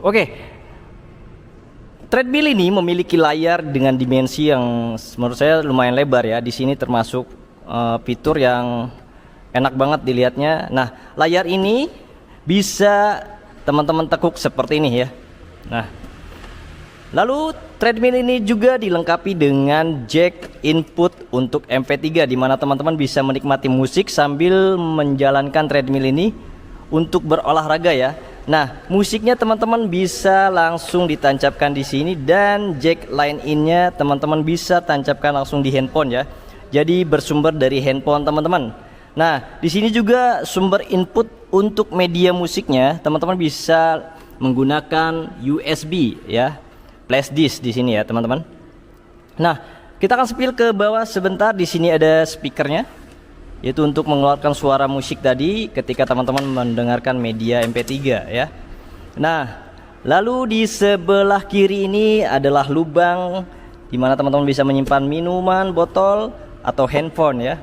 Oke, treadmill ini memiliki layar dengan dimensi yang menurut saya lumayan lebar ya. Di sini termasuk fitur yang enak banget dilihatnya. Nah, layar ini bisa teman-teman tekuk seperti ini ya. Nah, lalu treadmill ini juga dilengkapi dengan jack input untuk MP3, di mana teman-teman bisa menikmati musik sambil menjalankan treadmill ini untuk berolahraga ya. Nah, musiknya teman-teman bisa langsung ditancapkan di sini, dan jack line in-nya teman-teman bisa tancapkan langsung di handphone ya. Jadi bersumber dari handphone teman-teman. Nah, di sini juga sumber input untuk media musiknya teman-teman bisa menggunakan USB ya, flash disk di sini ya teman-teman. Nah, kita akan spill ke bawah sebentar. Di sini ada speakernya, yaitu untuk mengeluarkan suara musik tadi ketika teman-teman mendengarkan media MP3 ya. Nah, lalu di sebelah kiri ini adalah lubang di mana teman-teman bisa menyimpan minuman, botol atau handphone ya.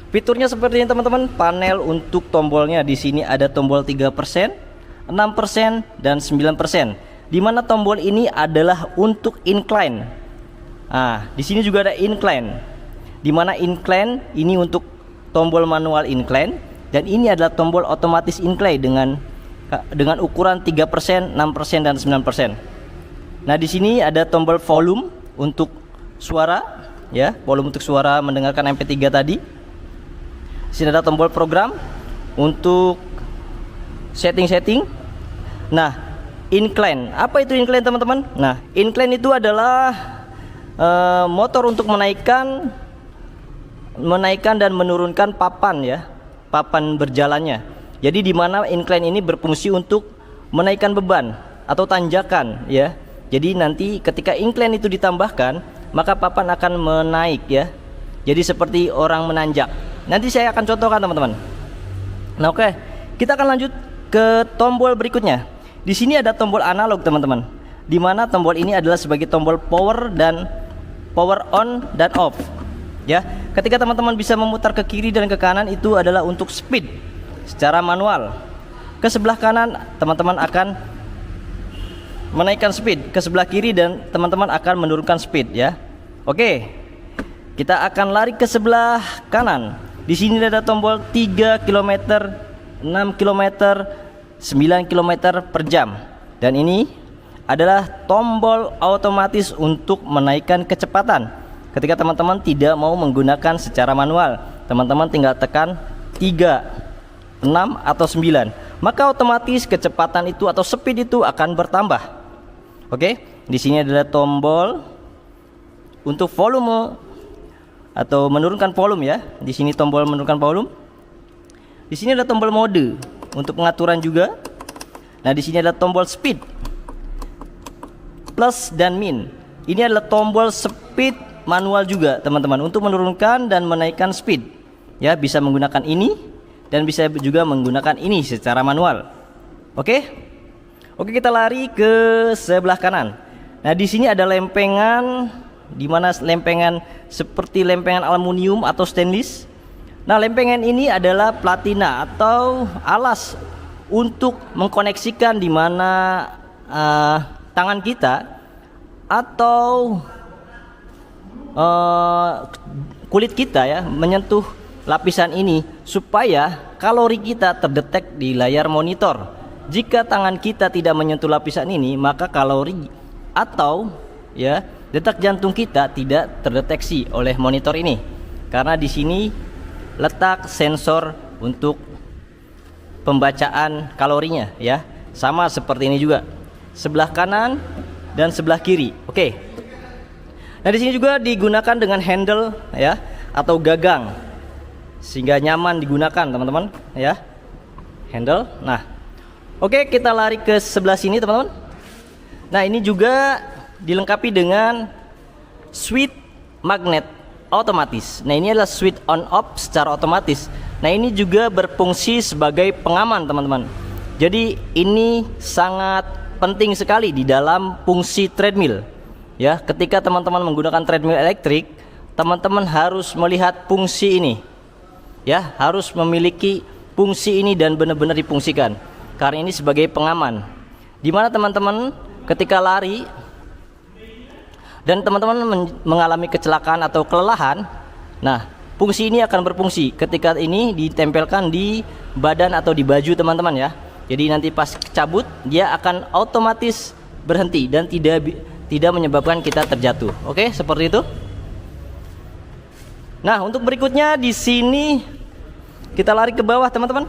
Fiturnya seperti ini teman-teman. Panel untuk tombolnya di sini ada tombol 3%, 6% dan 9%. Di mana tombol ini adalah untuk incline. Nah, di sini juga ada incline. Di mana incline ini untuk tombol manual incline, dan ini adalah tombol otomatis incline dengan ukuran 3%, 6% dan 9%. Nah, di sini ada tombol volume untuk suara ya, volume untuk suara mendengarkan MP3 tadi. Di sini ada tombol program untuk setting-setting. Nah, incline. Apa itu incline teman-teman? Nah, incline itu adalah motor untuk menaikkan dan menurunkan papan ya, papan berjalannya. Jadi di mana incline ini berfungsi untuk menaikkan beban atau tanjakan ya. Jadi nanti ketika incline itu ditambahkan, maka papan akan menaik ya. Jadi seperti orang menanjak. Nanti saya akan contohkan teman-teman. Nah, oke, kita akan lanjut ke tombol berikutnya. Di sini ada tombol analog teman-teman, di mana tombol ini adalah sebagai tombol power on dan off ya. Ketika teman-teman bisa memutar ke kiri dan ke kanan, itu adalah untuk speed secara manual. Ke sebelah kanan teman-teman akan menaikkan speed, ke sebelah kiri dan teman-teman akan menurunkan speed ya. Oke, kita akan lari ke sebelah kanan. Di sini ada tombol 3 km, 6 km, 9 km per jam. Dan ini adalah tombol otomatis untuk menaikkan kecepatan. Ketika teman-teman tidak mau menggunakan secara manual, teman-teman tinggal tekan 3, 6 atau 9, maka otomatis kecepatan itu atau speed itu akan bertambah. Oke, di sini adalah tombol untuk volume atau menurunkan volume ya. Di sini tombol menurunkan volume. Di sini ada tombol mode untuk pengaturan juga. Nah, di sini ada tombol speed plus dan min. Ini adalah tombol speed manual juga teman-teman, untuk menurunkan dan menaikkan speed ya. Bisa menggunakan ini dan bisa juga menggunakan ini secara manual. Oke, kita lari ke sebelah kanan. Nah, di sini ada lempengan, di mana lempengan seperti lempengan aluminium atau stainless. Nah, lempengan ini adalah platina atau alas untuk mengkoneksikan di mana tangan kita atau kulit kita ya menyentuh lapisan ini, supaya kalori kita terdetek di layar monitor. Jika tangan kita tidak menyentuh lapisan ini, maka kalori atau ya detak jantung kita tidak terdeteksi oleh monitor ini, karena di sini letak sensor untuk pembacaan kalorinya ya. Sama seperti ini juga, sebelah kanan dan sebelah kiri. Oke. Nah, di sini juga digunakan dengan handle ya atau gagang, sehingga nyaman digunakan teman-teman ya, handle. Nah, oke, kita lari ke sebelah sini teman-teman. Nah, ini juga dilengkapi dengan switch magnet otomatis. Nah, ini adalah switch on off secara otomatis. Nah, ini juga berfungsi sebagai pengaman teman-teman. Jadi ini sangat penting sekali di dalam fungsi treadmill ya. Ketika teman-teman menggunakan treadmill elektrik, teman-teman harus melihat fungsi ini ya, harus memiliki fungsi ini dan benar-benar difungsikan, karena ini sebagai pengaman. Dimana teman-teman ketika lari dan teman-teman mengalami kecelakaan atau kelelahan, nah fungsi ini akan berfungsi ketika ini ditempelkan di badan atau di baju teman-teman ya. Jadi nanti pas cabut dia akan otomatis berhenti dan tidak menyebabkan kita terjatuh. Oke, seperti itu. Nah, untuk berikutnya di sini kita lari ke bawah teman-teman.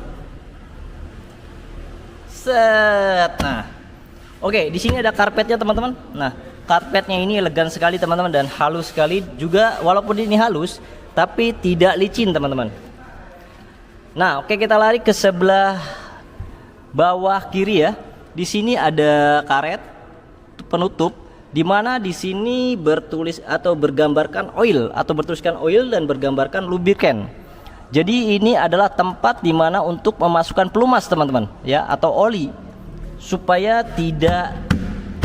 Set. Nah, oke, di sini ada karpetnya teman-teman. Nah, karpetnya ini elegan sekali teman-teman dan halus sekali juga, walaupun ini halus tapi tidak licin teman-teman. Nah, oke, kita lari ke sebelah bawah kiri ya. Di sini ada karet penutup, di mana di sini bertulis atau bergambarkan oil atau bertuliskan oil dan bergambarkan lubricant. Jadi ini adalah tempat di mana untuk memasukkan pelumas teman-teman ya, atau oli supaya tidak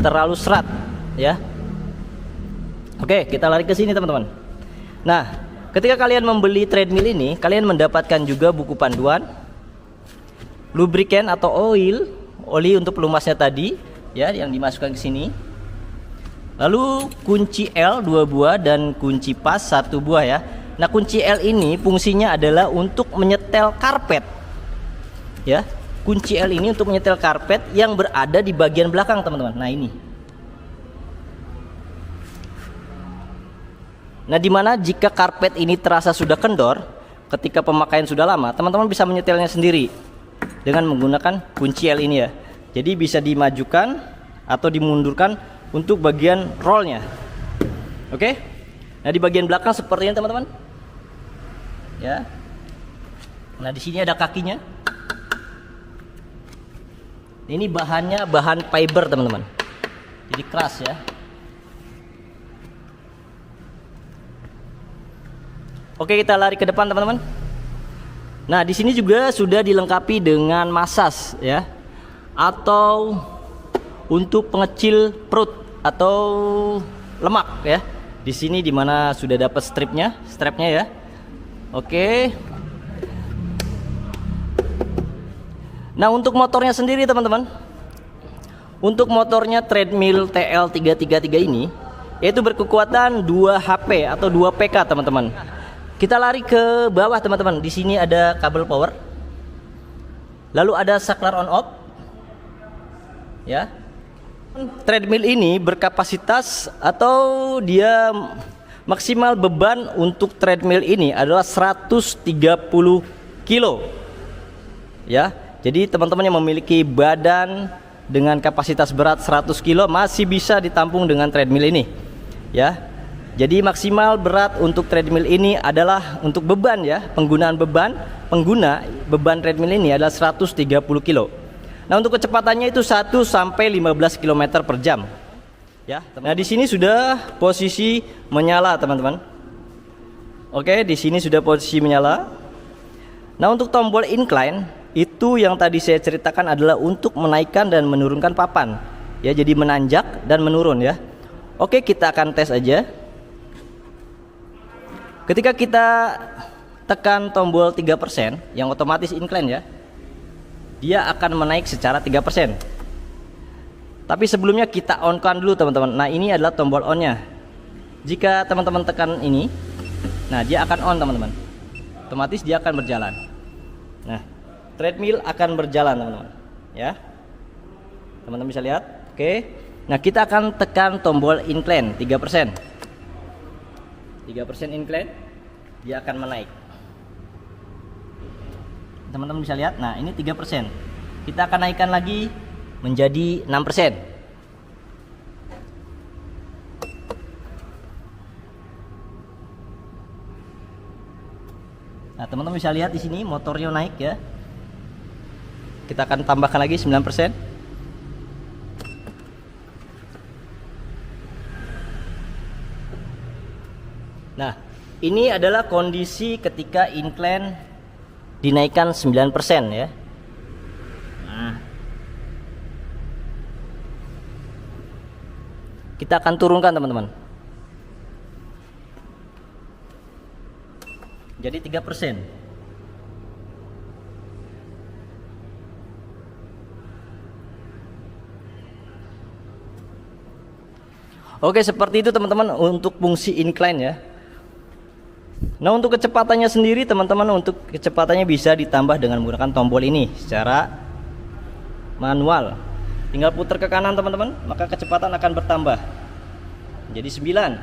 terlalu serat ya. Oke, kita lari ke sini teman-teman. Nah, ketika kalian membeli treadmill ini, kalian mendapatkan juga buku panduan, lubricant atau oli untuk pelumasnya tadi ya, yang dimasukkan ke sini. Lalu kunci L 2 buah dan kunci pas 1 buah ya. Nah, kunci L ini fungsinya adalah untuk menyetel karpet ya. Kunci L ini untuk menyetel karpet yang berada di bagian belakang teman-teman. Nah, ini. Nah, dimana jika karpet ini terasa sudah kendor ketika pemakaian sudah lama, teman-teman bisa menyetelnya sendiri dengan menggunakan kunci L ini ya. Jadi bisa dimajukan atau dimundurkan untuk bagian rollnya. Oke. Nah, di bagian belakang seperti ini teman-teman ya. Nah, di sini ada kakinya. Ini bahannya bahan fiber teman-teman, jadi keras ya. Oke, kita lari ke depan teman-teman. Nah, di sini juga sudah dilengkapi dengan masas ya, atau untuk pengecil perut atau lemak ya. Di sini dimana sudah dapat strapnya ya. Oke. Nah, untuk motornya sendiri teman-teman, untuk motornya treadmill TL333 ini yaitu berkekuatan 2 HP atau 2 PK teman-teman. Kita lari ke bawah teman-teman. Di sini ada kabel power, lalu ada saklar on off ya. Treadmill ini berkapasitas atau dia maksimal beban untuk treadmill ini adalah 130 kilo ya. Jadi teman-teman yang memiliki badan dengan kapasitas berat 100 kilo masih bisa ditampung dengan treadmill ini ya. Jadi maksimal berat untuk treadmill ini adalah untuk beban ya, pengguna beban treadmill ini adalah 130 kilo. Nah, untuk kecepatannya itu 1 sampai 15 km per jam. Ya, nah di sini sudah posisi menyala, teman-teman. Oke, di sini sudah posisi menyala. Nah, untuk tombol incline itu yang tadi saya ceritakan adalah untuk menaikkan dan menurunkan papan. Ya, jadi menanjak dan menurun ya. Oke, kita akan tes aja. Ketika kita tekan tombol 3% yang otomatis incline ya, dia akan menaik secara 3%. Tapi sebelumnya kita on-kan dulu teman-teman. Nah, ini adalah tombol on-nya. Jika teman-teman tekan ini, nah dia akan on teman-teman. Otomatis dia akan berjalan. Nah, treadmill akan berjalan teman-teman. Ya, teman-teman bisa lihat. Oke. Nah, kita akan tekan tombol incline 3%. 3% incline, dia akan menaik. Teman-teman bisa lihat. Nah, ini 3%. Kita akan naikkan lagi menjadi 6%. Nah, teman-teman bisa lihat di sini motornya naik ya. Kita akan tambahkan lagi 9%. Nah, ini adalah kondisi ketika incline dinaikkan 9% ya. Nah, kita akan turunkan teman-teman. Jadi 3%. Oke, seperti itu teman-teman untuk fungsi incline ya. Nah, untuk kecepatannya sendiri teman-teman, untuk kecepatannya bisa ditambah dengan menggunakan tombol ini secara manual. Tinggal putar ke kanan teman-teman, maka kecepatan akan bertambah jadi 9,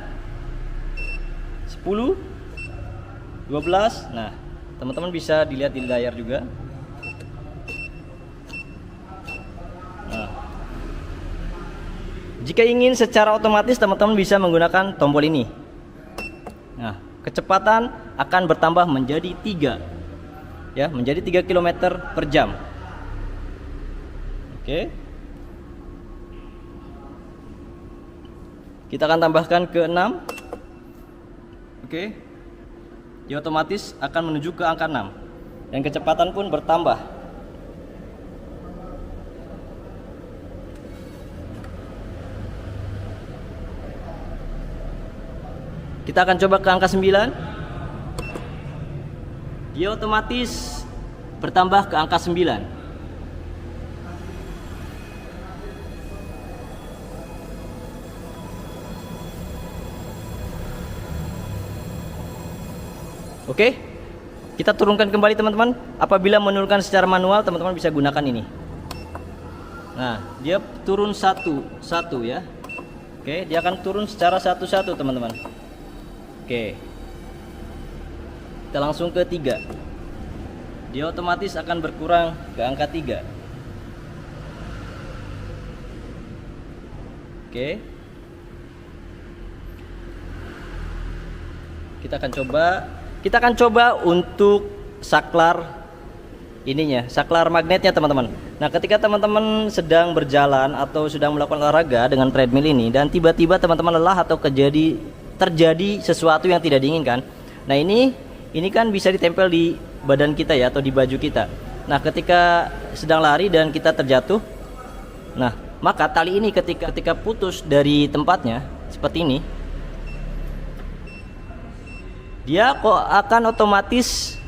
10, 12. Nah, teman-teman bisa dilihat di layar juga. Nah, jika ingin secara otomatis teman-teman bisa menggunakan tombol ini. Nah, kecepatan akan bertambah menjadi 3 ya, menjadi 3 km per jam. Oke, kita akan tambahkan ke 6. Oke, dia otomatis akan menuju ke angka 6 dan kecepatan pun bertambah. Kita akan coba ke angka 9. Dia otomatis bertambah ke angka 9. Oke, kita turunkan kembali teman-teman. Apabila menurunkan secara manual, teman-teman bisa gunakan ini. Nah, dia turun satu ya. Oke, dia akan turun secara satu-satu teman-teman. Oke, kita langsung ke 3. Dia otomatis akan berkurang ke angka 3. Oke, kita akan coba untuk saklar ininya, saklar magnetnya teman-teman. Nah, ketika teman-teman sedang berjalan atau sedang melakukan olahraga dengan treadmill ini dan tiba-tiba teman-teman lelah atau terjadi sesuatu yang tidak diinginkan. Nah, ini kan bisa ditempel di badan kita ya, atau di baju kita. Nah, ketika sedang lari dan kita terjatuh, nah, maka tali ini ketika putus dari tempatnya seperti ini, dia kok akan otomatis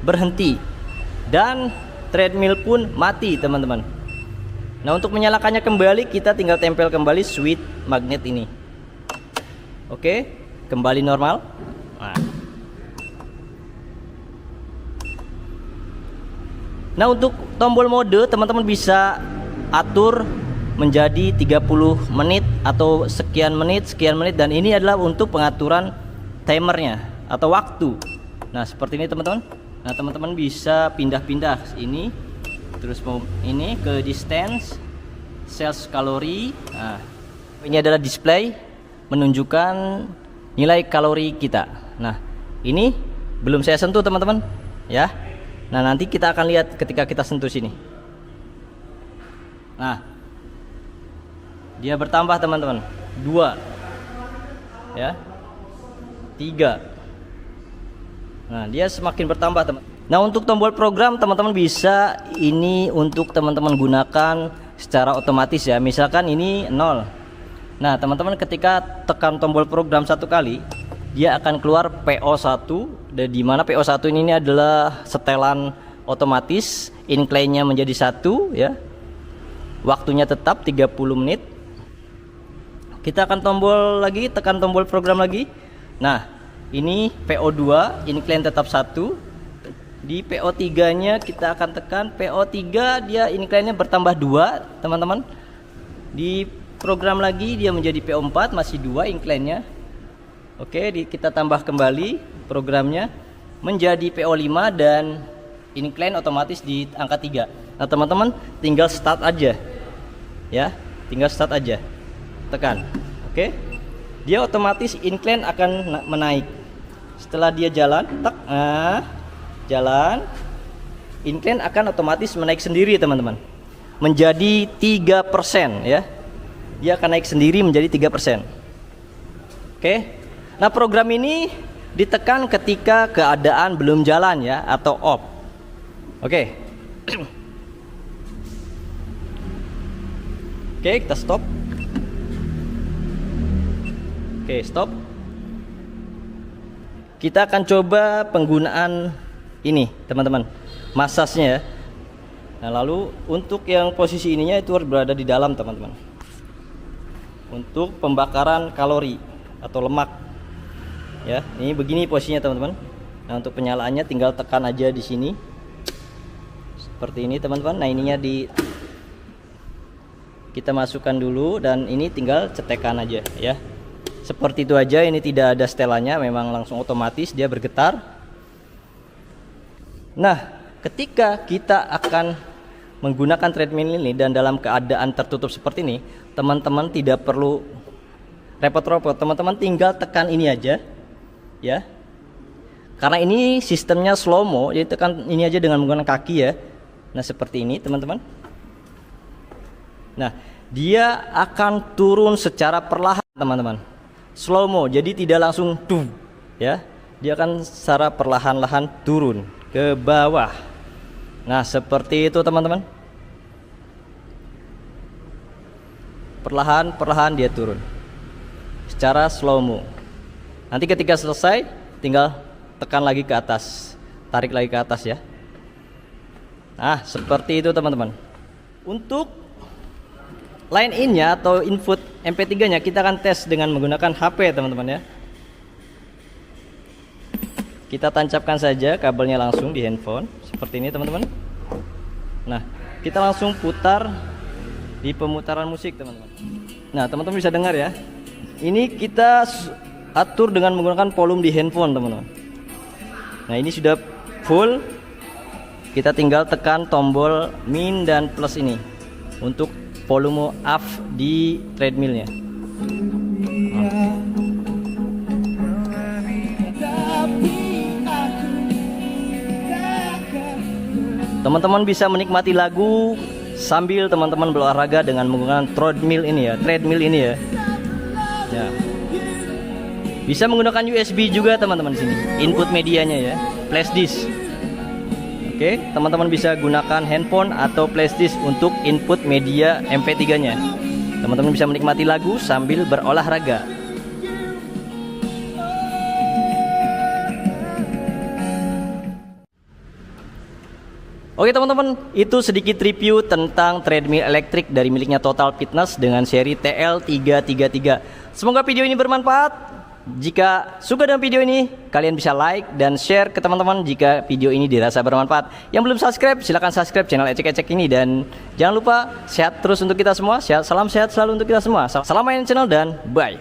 berhenti dan treadmill pun mati teman-teman. Nah, untuk menyalakannya kembali kita tinggal tempel kembali switch magnet ini. Oke, kembali normal. Nah, untuk tombol mode teman-teman bisa atur menjadi 30 menit atau sekian menit dan ini adalah untuk pengaturan timernya atau waktu. Nah, seperti ini teman-teman. Nah, teman-teman bisa pindah-pindah ini, terus mau ini ke distance, sales kalori. Nah, ini adalah display menunjukkan nilai kalori kita. Nah, ini belum saya sentuh teman-teman ya. Nah, nanti kita akan lihat ketika kita sentuh sini. Nah, dia bertambah teman-teman, 2 ya, 3. Nah, dia semakin bertambah teman. Nah, untuk tombol program teman-teman bisa ini untuk teman-teman gunakan secara otomatis ya. Misalkan ini 0. Nah, teman-teman ketika tekan tombol program 1 kali, dia akan keluar PO1, di mana PO1 ini adalah setelan otomatis, incline-nya menjadi 1 ya. Waktunya tetap 30 menit. Kita akan tekan tombol program lagi. Nah, ini PO2, incline tetap 1. Di PO3-nya kita akan tekan PO3, dia incline-nya bertambah 2, teman-teman. Di program lagi dia menjadi PO4, masih 2 incline-nya. Oke, kita tambah kembali programnya menjadi PO5 dan incline otomatis di angka 3. Nah, teman-teman tinggal start aja ya, tinggal start aja, tekan. Oke, dia otomatis incline akan menaik setelah dia jalan. Jalan, incline akan otomatis menaik sendiri teman-teman, menjadi 3% ya. Dia akan naik sendiri menjadi 3%. Oke, nah program ini ditekan ketika keadaan belum jalan ya, atau off. Oke. Oke, kita stop. Oke, stop. Kita akan coba penggunaan ini teman-teman, massage-nya ya. Nah, lalu untuk yang posisi ininya itu harus berada di dalam teman-teman. untuk pembakaran kalori atau lemak. Ya, ini begini posisinya teman-teman. Nah, untuk penyalaannya tinggal tekan aja di sini. Seperti ini teman-teman. Nah, ininya kita masukkan dulu dan ini tinggal cetekan aja ya. Seperti itu aja, ini tidak ada setelannya, memang langsung otomatis dia bergetar. Nah, ketika kita akan menggunakan treadmill ini dan dalam keadaan tertutup seperti ini, teman-teman tidak perlu repot-repot. Teman-teman tinggal tekan ini aja ya. Karena ini sistemnya slow mo, jadi tekan ini aja dengan menggunakan kaki ya. Nah, seperti ini teman-teman. Nah, dia akan turun secara perlahan teman-teman. Slow mo, jadi tidak langsung tuh ya. Dia akan secara perlahan-lahan turun ke bawah. Nah, seperti itu teman-teman. Perlahan-perlahan dia turun secara slow mo. Nanti ketika selesai tinggal tekan lagi ke atas, tarik lagi ke atas ya. Nah, seperti itu teman-teman. Untuk line in-nya atau input MP3-nya kita akan tes dengan menggunakan HP teman-teman ya. Kita tancapkan saja kabelnya langsung di handphone seperti ini teman-teman. Nah, kita langsung putar di pemutaran musik teman-teman. Nah, teman-teman bisa dengar ya. Ini kita atur dengan menggunakan volume di handphone teman-teman. Nah, ini sudah full. Kita tinggal tekan tombol min dan plus ini untuk volume up di treadmillnya. Teman-teman bisa menikmati lagu sambil teman-teman berolahraga dengan menggunakan treadmill ini ya. Ya. Bisa menggunakan USB juga teman-teman di sini. Input medianya ya, flash disk. Oke, teman-teman bisa gunakan handphone atau flash disk untuk input media MP3-nya. Teman-teman bisa menikmati lagu sambil berolahraga. Oke teman-teman, itu sedikit review tentang treadmill elektrik dari miliknya Total Fitness dengan seri TL333. Semoga video ini bermanfaat. Jika suka dengan video ini, kalian bisa like dan share ke teman-teman jika video ini dirasa bermanfaat. Yang belum subscribe, silahkan subscribe channel Ecek-Ecek ini. Dan jangan lupa sehat terus untuk kita semua. Salam sehat selalu untuk kita semua. Salam main channel dan bye.